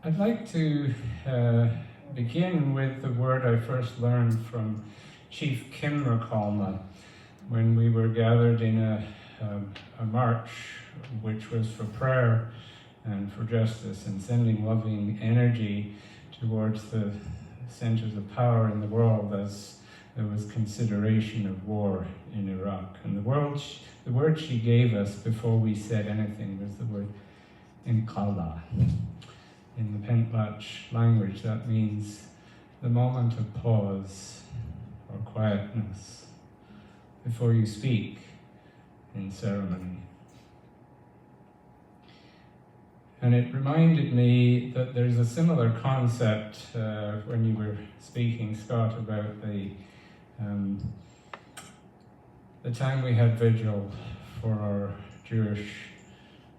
I'd like to begin with the word I first learned from Chief Kimrakalma when we were gathered in a march which was for prayer and for justice and sending loving energy towards the centers of power in the world as there was consideration of war in Iraq. And the word she gave us before we said anything was the word Inkala. In the Pentlach language, that means the moment of pause or quietness before you speak in ceremony. And it reminded me that there's a similar concept when you were speaking, Scott, about the time we had vigil for our Jewish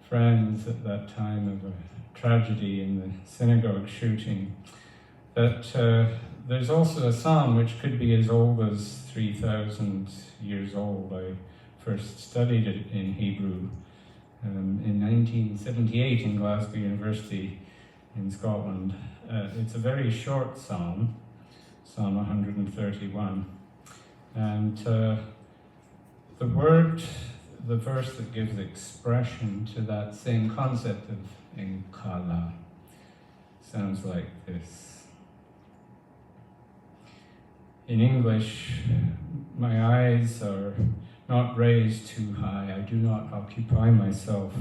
friends at that time of a tragedy in the synagogue shooting, that there's also a psalm which could be as old as 3,000 years old. I first studied it in Hebrew in 1978 in Glasgow University in Scotland. It's a very short psalm, Psalm 131, and the verse that gives expression to that same concept of Inkala sounds like this. In English, my eyes are not raised too high. I do not occupy myself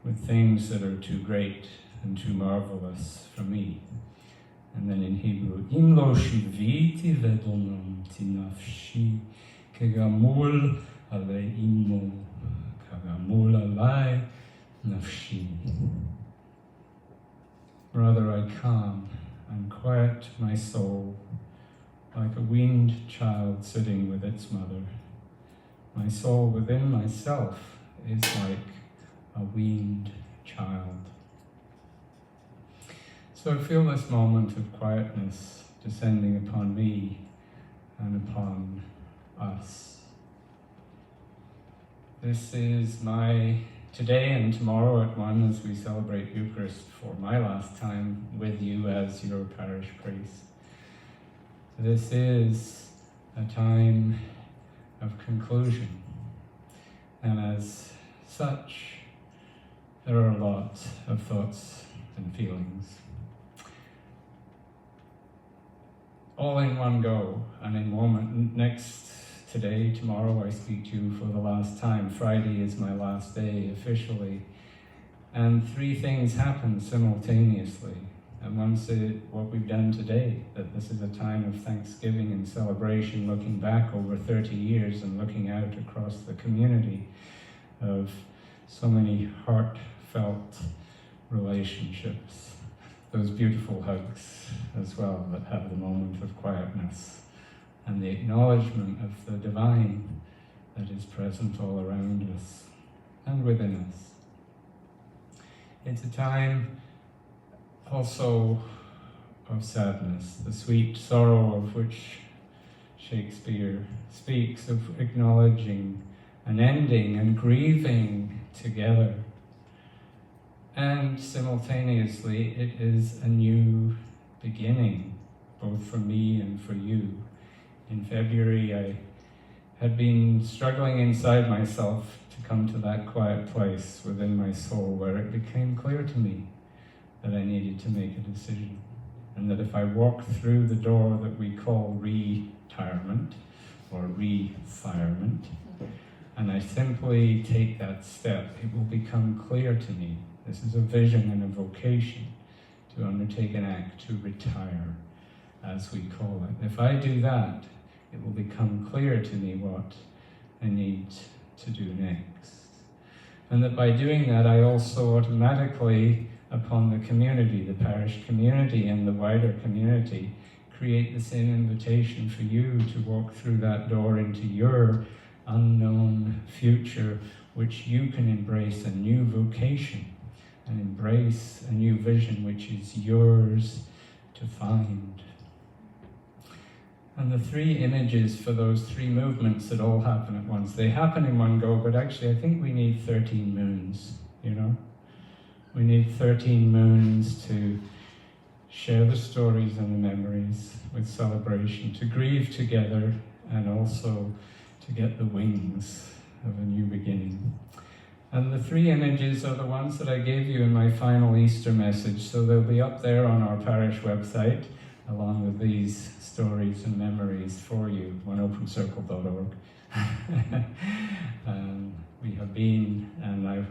with things that are too great and too marvelous for me. And then in Hebrew, Im lo shiviti vedomamti nafshi kegamul aleimo kagamul alai nafshi. Rather, I calm and quiet my soul like a weaned child sitting with its mother. My soul within myself is like a weaned child. So I feel this moment of quietness descending upon me and upon us. This is my today and tomorrow at 1 as we celebrate Eucharist for my last time with you as your parish priest. This is a time of conclusion, and as such, there are a lot of thoughts and feelings. All in one go, and in moment, today, tomorrow, I speak to you for the last time. Friday is my last day officially. And 3 things happen simultaneously. And one said what we've done today, that this is a time of thanksgiving and celebration, looking back over 30 years and looking out across the community of so many heartfelt relationships. Those beautiful hugs as well that have the moment of quietness and the acknowledgement of the divine that is present all around us and within us. It's a time also of sadness, the sweet sorrow of which Shakespeare speaks, of acknowledging an ending and grieving together. And simultaneously, it is a new beginning, both for me and for you. In February, I had been struggling inside myself to come to that quiet place within my soul where it became clear to me that I needed to make a decision. And that if I walk through the door that we call retirement or refirement, and I simply take that step, it will become clear to me. This is a vision and a vocation to undertake an act, to retire, as we call it. If I do that, it will become clear to me what I need to do next. And that by doing that, I also automatically, upon the community, the parish community and the wider community, create the same invitation for you to walk through that door into your unknown future, which you can embrace a new vocation and embrace a new vision which is yours to find. And the 3 images for those 3 movements that all happen at once, they happen in one go, but actually I think we need 13 moons, you know? We need 13 moons to share the stories and the memories with celebration, to grieve together, and also to get the wings of a new beginning. And the 3 images are the ones that I gave you in my final Easter message, so they'll be up there on our parish website, along with these stories and memories for you, OneOpenCircle.Org. We have been, and I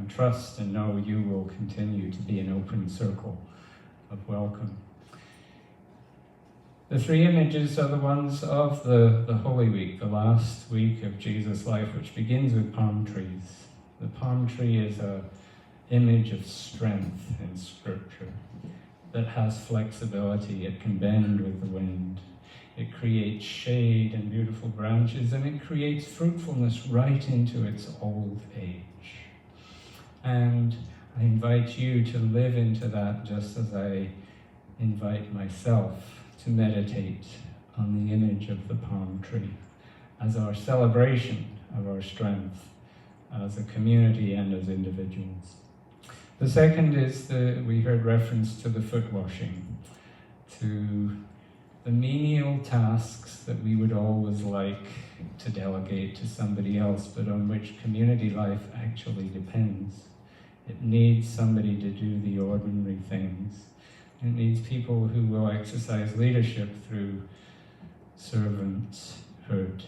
trust and know you will continue to be an open circle of welcome. The 3 images are the ones of the Holy Week, the last week of Jesus' life, which begins with palm trees. The palm tree is an image of strength in Scripture that has flexibility. It can bend with the wind. It creates shade and beautiful branches, and it creates fruitfulness right into its old age. And I invite you to live into that, just as I invite myself to meditate on the image of the palm tree as our celebration of our strength as a community and as individuals. The second is we heard reference to the foot washing, to the menial tasks that we would always like to delegate to somebody else, but on which community life actually depends. It needs somebody to do the ordinary things. It needs people who will exercise leadership through servanthood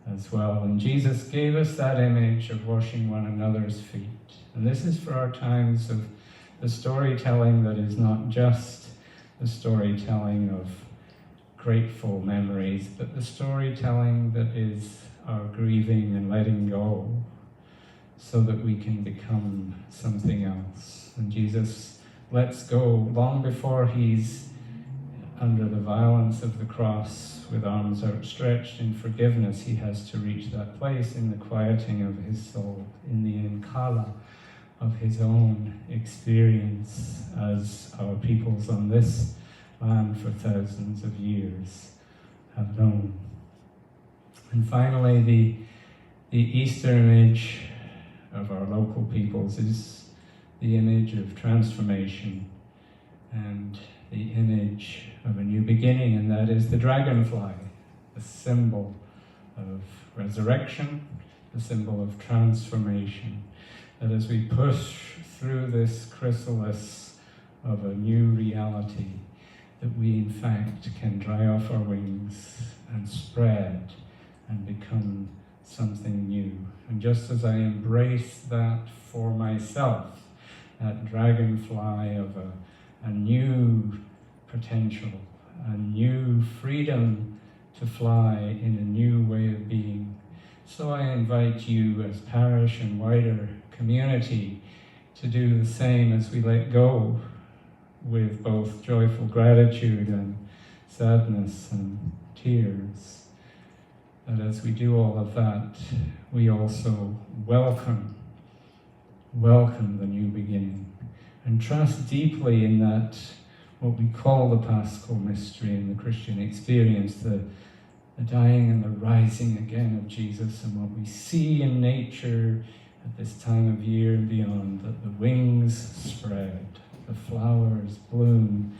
as well. And Jesus gave us that image of washing one another's feet. And this is for our times of the storytelling that is not just the storytelling of grateful memories, but the storytelling that is our grieving and letting go, so that we can become something else. And Jesus lets go long before he's under the violence of the cross with arms outstretched in forgiveness. He has to reach that place in the quieting of his soul, in the enkala of his own experience as our peoples on this land for thousands of years have known. And finally, the Easter image of our local peoples is the image of transformation and the image of a new beginning, and that is the dragonfly, the symbol of resurrection, the symbol of transformation. That as we push through this chrysalis of a new reality, that we in fact can dry off our wings and spread and become something new. And just as I embrace that for myself, that dragonfly of a new potential, a new freedom to fly in a new way of being, so I invite you as parish and wider community to do the same as we let go with both joyful gratitude and sadness and tears. That as we do all of that, we also welcome the new beginning and trust deeply in that, what we call the Paschal mystery in the Christian experience, the dying and the rising again of Jesus, and what we see in nature at this time of year and beyond, that the wings spread, the flowers bloom,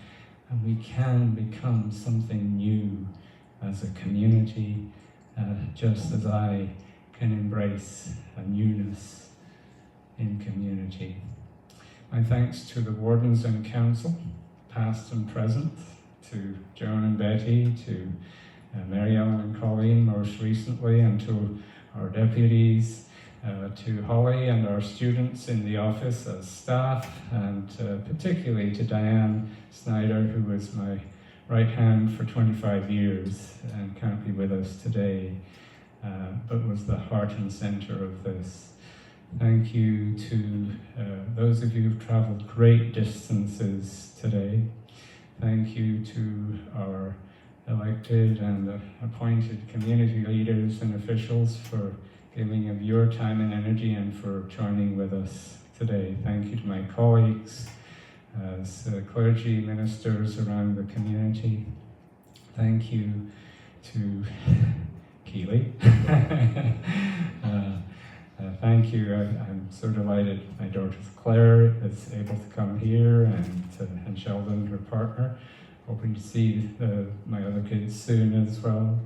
and we can become something new as a community, just as I can embrace a newness in community. My thanks to the wardens and council, past and present, to Joan and Betty, to Mary Ellen and Colleen most recently, and to our deputies, to Holly and our students in the office as staff, and particularly to Diane Snyder, who was my right hand for 25 years and can't be with us today, but was the heart and center of this. Thank you to those of you who've traveled great distances today. Thank you to our elected and appointed community leaders and officials for giving of your time and energy and for joining with us today. Thank you to my colleagues as clergy, ministers around the community. Thank you to Keely Thank you. I'm so delighted my daughter Claire is able to come here, and Sheldon, her partner. Hoping to see my other kids soon as well.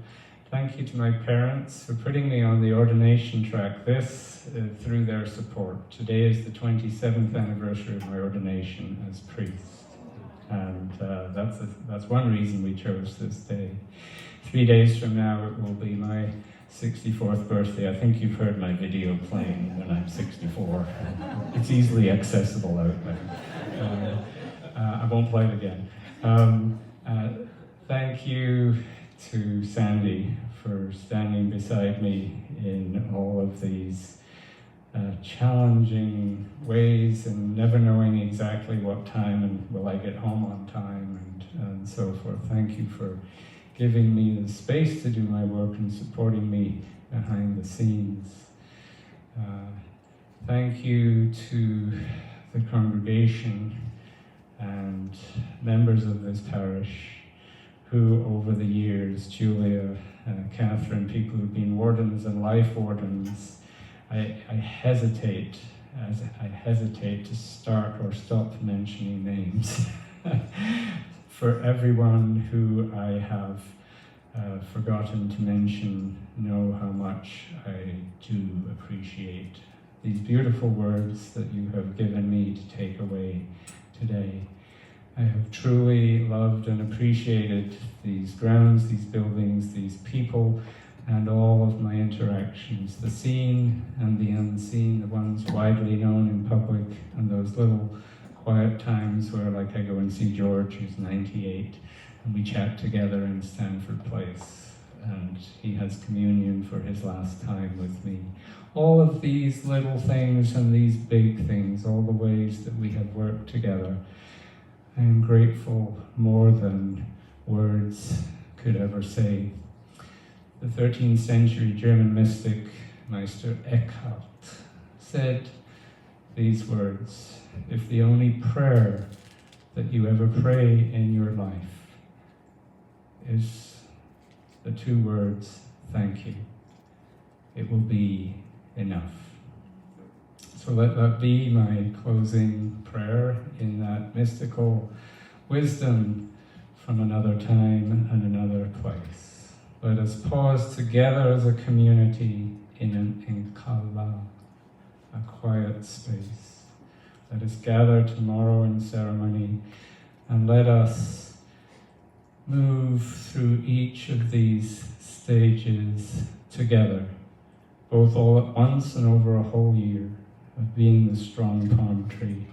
Thank you to my parents for putting me on the ordination track, through their support. Today is the 27th anniversary of my ordination as priest. And that's one reason we chose this day. 3 days from now it will be my 64th birthday. I think you've heard my video playing when I'm 64. It's easily accessible out there. I won't play it again. Thank you to Sandy for standing beside me in all of these challenging ways and never knowing exactly what time and will I get home on time and so forth. Thank you for giving me the space to do my work and supporting me behind the scenes. Thank you to the congregation and members of this parish who over the years, Julia, Catherine, people who've been wardens and life wardens, I hesitate to start or stop mentioning names. For everyone who I have forgotten to mention, know how much I do appreciate these beautiful words that you have given me to take away today. I have truly loved and appreciated these grounds, these buildings, these people, and all of my interactions, the seen and the unseen, the ones widely known in public, and those little quiet times where, like, I go and see George, who's 98, and we chat together in Stanford Place, and he has communion for his last time with me. All of these little things and these big things, all the ways that we have worked together, I am grateful more than words could ever say. The 13th century German mystic, Meister Eckhart, said these words: if the only prayer that you ever pray in your life is the 2 words, thank you, it will be enough. So let that be my closing prayer in that mystical wisdom from another time and another place. Let us pause together as a community in an enkala, a quiet space. Let us gather tomorrow in ceremony, and let us move through each of these stages together, both all at once and over a whole year, of being the strong palm tree,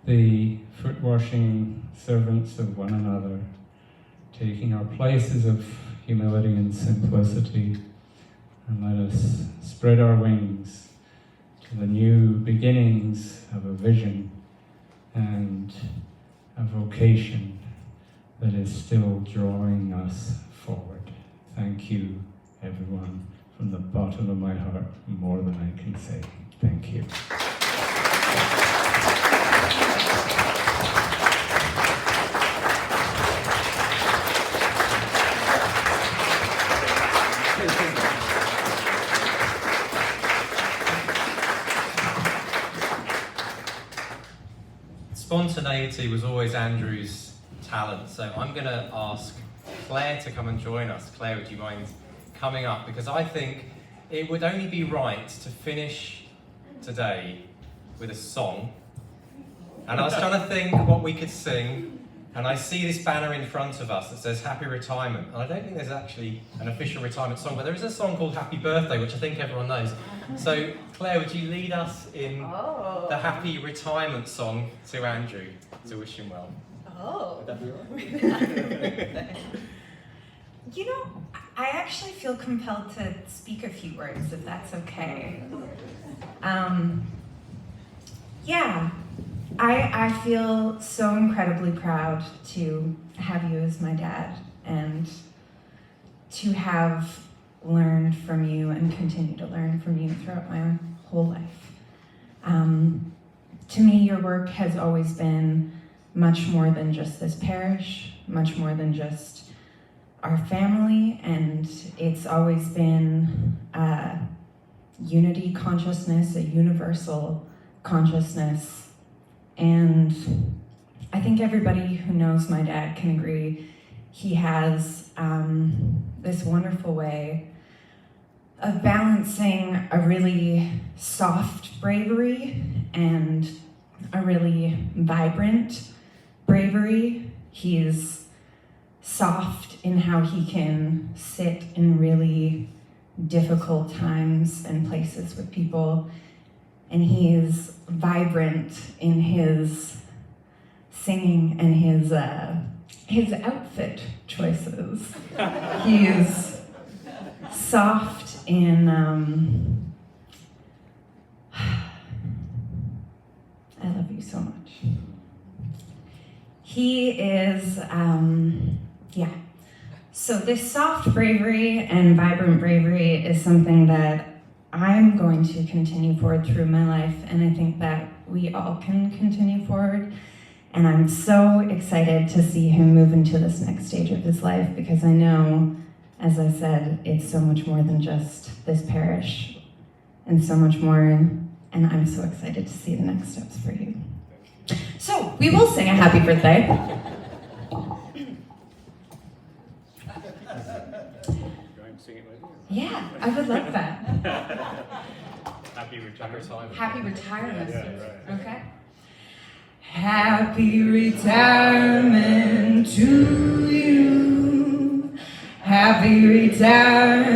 the foot-washing servants of one another, taking our places of humility and simplicity, and let us spread our wings to the new beginnings of a vision and a vocation that is still drawing us forward. Thank you, everyone, from the bottom of my heart, more than I can say. Thank you. Spontaneity was always Andrew's talent, so I'm going to ask Claire to come and join us. Claire, would you mind coming up? Because I think it would only be right to finish today with a song. And I was trying to think what we could sing, and I see this banner in front of us that says Happy Retirement. And I don't think there's actually an official retirement song, but there is a song called Happy Birthday, which I think everyone knows. So, Claire, would you lead us in the Happy Retirement song to Andrew to wish him well? Oh. Would that be right? You know, I actually feel compelled to speak a few words, if that's okay. Yeah, I feel so incredibly proud to have you as my dad and to have learned from you and continue to learn from you throughout my whole life. To me, your work has always been much more than just this parish, much more than just our family, and it's always been unity consciousness, a universal consciousness. And I think everybody who knows my dad can agree he has this wonderful way of balancing a really soft bravery and a really vibrant bravery. He's soft in how he can sit in really difficult times and places with people, and he's vibrant in his singing and his outfit choices. He's soft in I love you so much. He is so this soft bravery and vibrant bravery is something that I'm going to continue forward through my life, and I think that we all can continue forward. And I'm so excited to see him move into this next stage of his life, because I know, as I said, it's so much more than just this parish and so much more, and I'm so excited to see the next steps for you. So we will sing a happy birthday. Yeah, I would love that. Happy retirement. Happy retirement. Yeah, right. Okay. Happy retirement to you. Happy retirement.